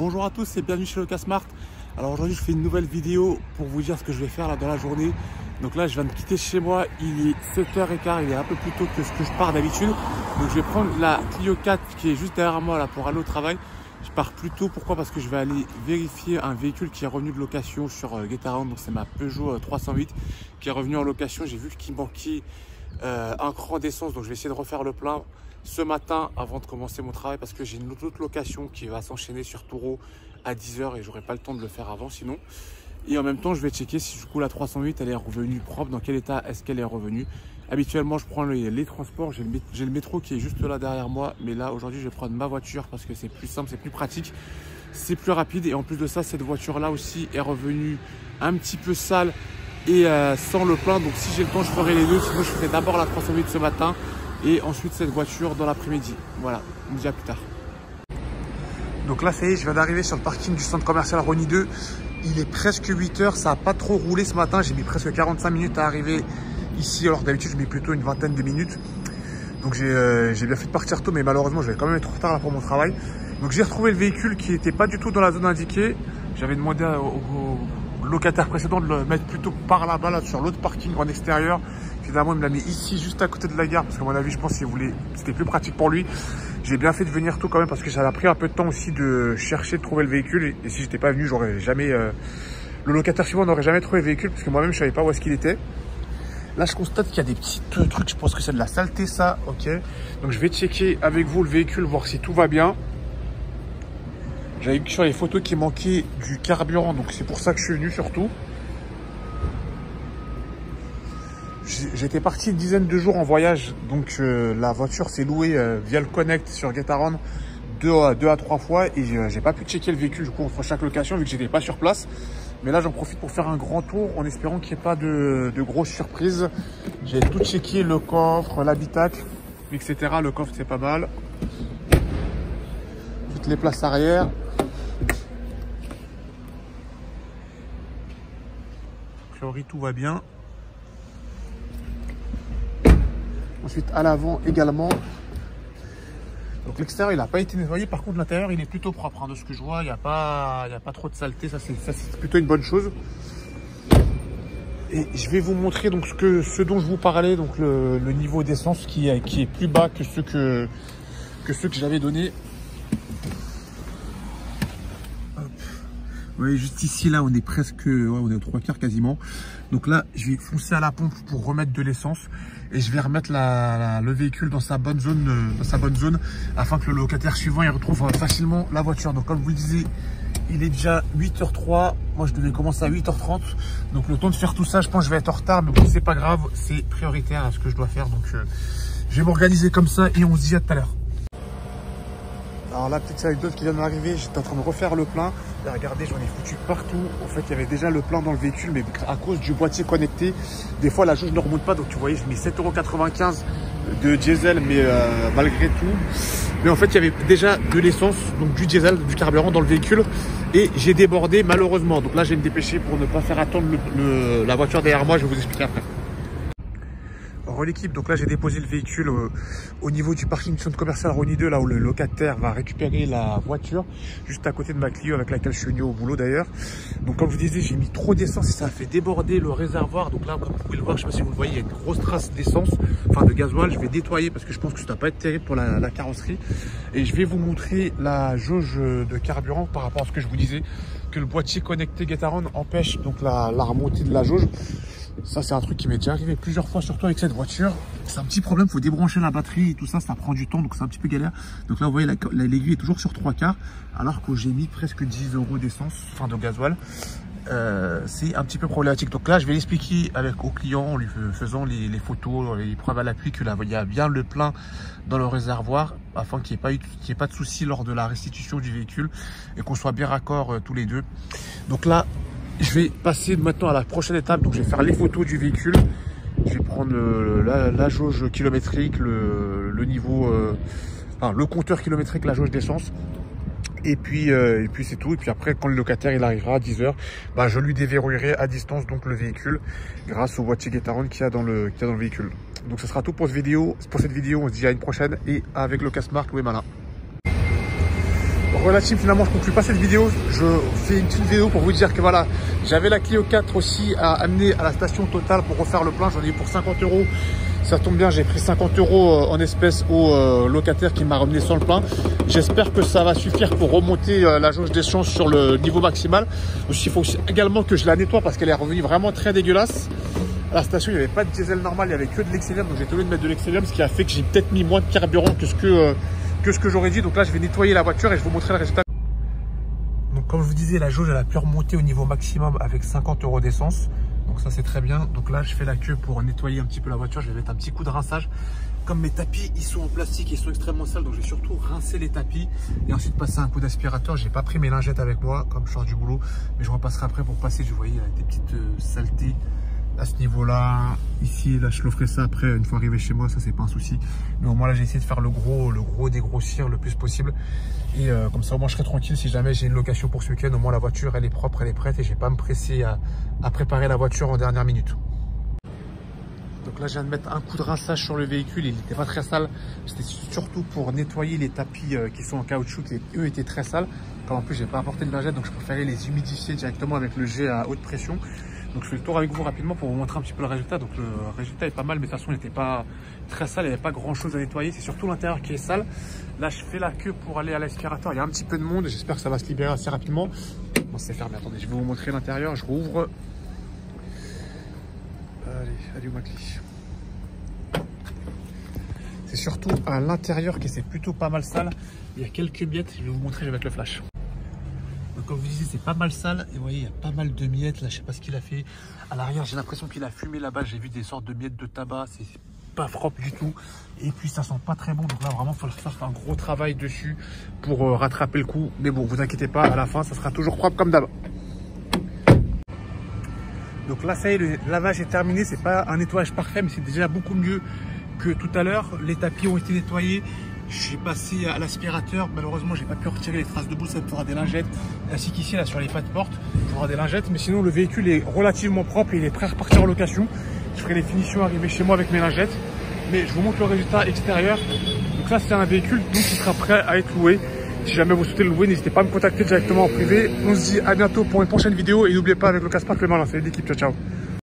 Bonjour à tous et bienvenue chez Locasmart. Alors aujourd'hui je fais une nouvelle vidéo pour vous dire ce que je vais faire là dans la journée. Donc là je viens de quitter chez moi, il est 7h15, il est un peu plus tôt que ce que je pars d'habitude. Donc je vais prendre la Clio 4 qui est juste derrière moi là pour aller au travail. Je pars plus tôt, pourquoi? Parce que je vais aller vérifier un véhicule qui est revenu de location sur Getaround. Donc c'est ma Peugeot 308 qui est revenu en location. J'ai vu qu'il manquait un cran d'essence, donc je vais essayer de refaire le plein ce matin avant de commencer mon travail parce que j'ai une autre location qui va s'enchaîner sur Taureau à 10h et j'aurai pas le temps de le faire avant sinon. Et en même temps je vais checker si du coup la 308 elle est revenue propre, dans quel état est-ce qu'elle est revenue. Habituellement je prends les transports, j'ai le métro qui est juste là derrière moi, mais là aujourd'hui je vais prendre ma voiture parce que c'est plus simple, c'est plus pratique, c'est plus rapide. Et en plus de ça, cette voiture là aussi est revenue un petit peu sale et sans le plein, donc si j'ai le temps je ferai les deux, sinon je ferai d'abord la 308 ce matin et ensuite cette voiture dans l'après-midi. Voilà, on me dit à plus tard. Donc là ça y est, je viens d'arriver sur le parking du centre commercial Rosny 2. Il est presque 8h, ça n'a pas trop roulé ce matin, j'ai mis presque 45 minutes à arriver ici, alors d'habitude je mets plutôt une vingtaine de minutes. Donc j'ai bien fait de partir tôt, mais malheureusement je vais quand même être en retard là pour mon travail. Donc j'ai retrouvé le véhicule qui n'était pas du tout dans la zone indiquée. J'avais demandé au locataire précédent de le mettre plutôt par là-bas, là, sur l'autre parking en extérieur. Finalement il me l'a mis ici, juste à côté de la gare, parce qu'à mon avis je pense qu'il voulait, c'était plus pratique pour lui. J'ai bien fait de venir tôt quand même, parce que ça a pris un peu de temps aussi de chercher, de trouver le véhicule. Et si j'étais pas venu, j'aurais jamais, le locataire suivant n'aurait jamais trouvé le véhicule, parce que moi-même je savais pas où est-ce qu'il était. Là, je constate qu'il y a des petits trucs, je pense que c'est de la saleté, ça, ok. Donc, je vais checker avec vous le véhicule, voir si tout va bien. J'avais vu sur les photos qu'il manquait du carburant, donc c'est pour ça que je suis venu surtout. J'étais parti une dizaine de jours en voyage, donc la voiture s'est louée via le Connect sur Getaround deux à trois fois et j'ai pas pu checker le véhicule du coup entre chaque location vu que j'étais pas sur place. Mais là, j'en profite pour faire un grand tour en espérant qu'il n'y ait pas de grosses surprises. J'ai tout checké, le coffre, l'habitacle, etc. Le coffre, c'est pas mal. Toutes les places arrière. A priori, tout va bien. Ensuite, à l'avant également. Donc l'extérieur il n'a pas été nettoyé, par contre l'intérieur il est plutôt propre, hein, de ce que je vois, il n'y a pas trop de saleté, ça c'est plutôt une bonne chose. Et je vais vous montrer donc ce dont je vous parlais, donc le niveau d'essence qui est plus bas que ceux que j'avais donné. Vous voyez juste ici là on est presque, on est aux 3/4 quasiment. Donc là je vais foncer à la pompe pour remettre de l'essence et je vais remettre le véhicule dans sa bonne zone, afin que le locataire suivant il retrouve facilement la voiture. Donc comme je vous le disais, il est déjà 8h03, moi je devais commencer à 8h30, donc le temps de faire tout ça je pense que je vais être en retard, mais bon c'est pas grave, c'est prioritaire à ce que je dois faire, donc je vais m'organiser comme ça et on se dit à tout à l'heure. Alors la petite anecdote qui vient d'arriver, j'étais en train de refaire le plein. Et regardez, j'en ai foutu partout. En fait, il y avait déjà le plein dans le véhicule, mais à cause du boîtier connecté, des fois la jauge ne remonte pas. Donc tu voyais, je mets 7,95 € de diesel, mais malgré tout. Mais en fait, il y avait déjà de l'essence, donc du diesel, du carburant dans le véhicule. Et j'ai débordé malheureusement. Donc là, je vais me dépêcher pour ne pas faire attendre la voiture derrière moi. Je vais vous expliquer après. L'équipe, donc là j'ai déposé le véhicule au niveau du parking du centre commercial Rosny 2, là où le locataire va récupérer la voiture, juste à côté de ma Clio avec laquelle je suis venu au boulot d'ailleurs. Donc comme je vous disais, j'ai mis trop d'essence et ça a fait déborder le réservoir. Donc là comme vous pouvez le voir, je ne sais pas si vous le voyez, il y a une grosse trace d'essence, enfin de gasoil. Je vais nettoyer parce que je pense que ça ne doit pas être terrible pour la carrosserie. Et je vais vous montrer la jauge de carburant par rapport à ce que je vous disais, que le boîtier connecté Getaround empêche donc la remontée de la jauge. Ça c'est un truc qui m'est déjà arrivé plusieurs fois, surtout avec cette voiture. C'est un petit problème, il faut débrancher la batterie et tout ça, ça prend du temps, donc c'est un petit peu galère. Donc là vous voyez l'aiguille est toujours sur 3/4, alors que j'ai mis presque 10 € d'essence, enfin de gasoil. C'est un petit peu problématique. Donc là je vais l'expliquer au client en lui faisant les photos, les preuves à l'appui que là il y a bien le plein dans le réservoir, afin qu'il n'y ait pas de souci lors de la restitution du véhicule et qu'on soit bien raccord tous les deux. Donc là je vais passer maintenant à la prochaine étape, donc je vais faire les photos du véhicule. Je vais prendre la jauge kilométrique, le niveau, enfin, le compteur kilométrique, la jauge d'essence. Et puis c'est tout. Et puis après, quand le locataire il arrivera à 10h, bah, je lui déverrouillerai à distance donc le véhicule grâce au boîtier Getaround qu'il y a dans le véhicule. Donc ce sera tout pour cette vidéo. On se dit à une prochaine et avec Locasmart, où est malin. relative, finalement, je ne conclue pas cette vidéo. Je fais une petite vidéo pour vous dire que voilà, j'avais la Clio 4 aussi à amener à la station Total pour refaire le plein. J'en ai eu pour 50 €. Ça tombe bien, j'ai pris 50 € en espèces au locataire qui m'a ramené sans le plein. J'espère que ça va suffire pour remonter la jauge d'essence sur le niveau maximal. Aussi, il faut également que je la nettoie parce qu'elle est revenue vraiment très dégueulasse. À la station, il n'y avait pas de diesel normal, il n'y avait que de l'excélium. Donc j'ai été obligé de mettre de l'excélium, ce qui a fait que j'ai peut-être mis moins de carburant que ce que j'aurais dit. Donc là, je vais nettoyer la voiture et je vais vous montrer le résultat. Donc comme je vous disais, la jauge, elle a pu remonter au niveau maximum avec 50 € d'essence. Donc ça, c'est très bien. Donc là, je fais la queue pour nettoyer un petit peu la voiture. Je vais mettre un petit coup de rinçage. Comme mes tapis, ils sont en plastique, ils sont extrêmement sales. Donc je vais surtout rincer les tapis et ensuite passer un coup d'aspirateur. J'ai pas pris mes lingettes avec moi, comme je sors du boulot. Mais je repasserai après pour passer. Je voyais des petites saletés à ce niveau-là. Ici, là, je le ferai ça après, une fois arrivé chez moi. Ça, c'est pas un souci. Mais au moins, là, j'ai essayé de faire le gros dégrossir le plus possible. Et comme ça, au moins, je serai tranquille si jamais j'ai une location pour ce week-end. Au moins, la voiture, elle est propre, elle est prête et je vais pas me presser à préparer la voiture en dernière minute. Donc là, je viens de mettre un coup de rinçage sur le véhicule. Il n'était pas très sale. C'était surtout pour nettoyer les tapis qui sont en caoutchouc. Eux étaient très sales. Comme en plus, j'ai pas apporté de lingette, donc je préférais les humidifier directement avec le jet à haute pression. Donc je fais le tour avec vous rapidement pour vous montrer un petit peu le résultat. Donc le résultat est pas mal, mais de toute façon il n'était pas très sale, il n'y avait pas grand chose à nettoyer. C'est surtout l'intérieur qui est sale. Là je fais la queue pour aller à l'aspirateur. Il y a un petit peu de monde, j'espère que ça va se libérer assez rapidement. Bon, c'est fermé, attendez, je vais vous montrer l'intérieur. Je rouvre. Allez où ma clé? C'est surtout à l'intérieur qui c'est plutôt pas mal sale. Il y a quelques miettes, je vais vous montrer, je vais mettre le flash. Donc comme vous disiez, c'est pas mal sale et vous voyez, il y a pas mal de miettes. Là, je sais pas ce qu'il a fait. À l'arrière, j'ai l'impression qu'il a fumé là-bas. J'ai vu des sortes de miettes de tabac. C'est pas propre du tout. Et puis, ça sent pas très bon. Donc là, vraiment, il faut faire un gros travail dessus pour rattraper le coup. Mais bon, vous inquiétez pas, à la fin, ça sera toujours propre comme d'hab. Donc là, ça y est, le lavage est terminé. C'est pas un nettoyage parfait, mais c'est déjà beaucoup mieux que tout à l'heure. Les tapis ont été nettoyés. J'ai passé à l'aspirateur, malheureusement j'ai pas pu retirer les traces de boue, ça me fera des lingettes, ainsi qu'ici là sur les pas de porte, il faudra des lingettes, mais sinon le véhicule est relativement propre et il est prêt à repartir en location. Je ferai les finitions arriver chez moi avec mes lingettes, mais je vous montre le résultat extérieur. Donc là c'est un véhicule donc qui sera prêt à être loué. Si jamais vous souhaitez le louer, n'hésitez pas à me contacter directement en privé. On se dit à bientôt pour une prochaine vidéo et n'oubliez pas avec le Caspark le malin, c'est l'équipe, ciao ciao.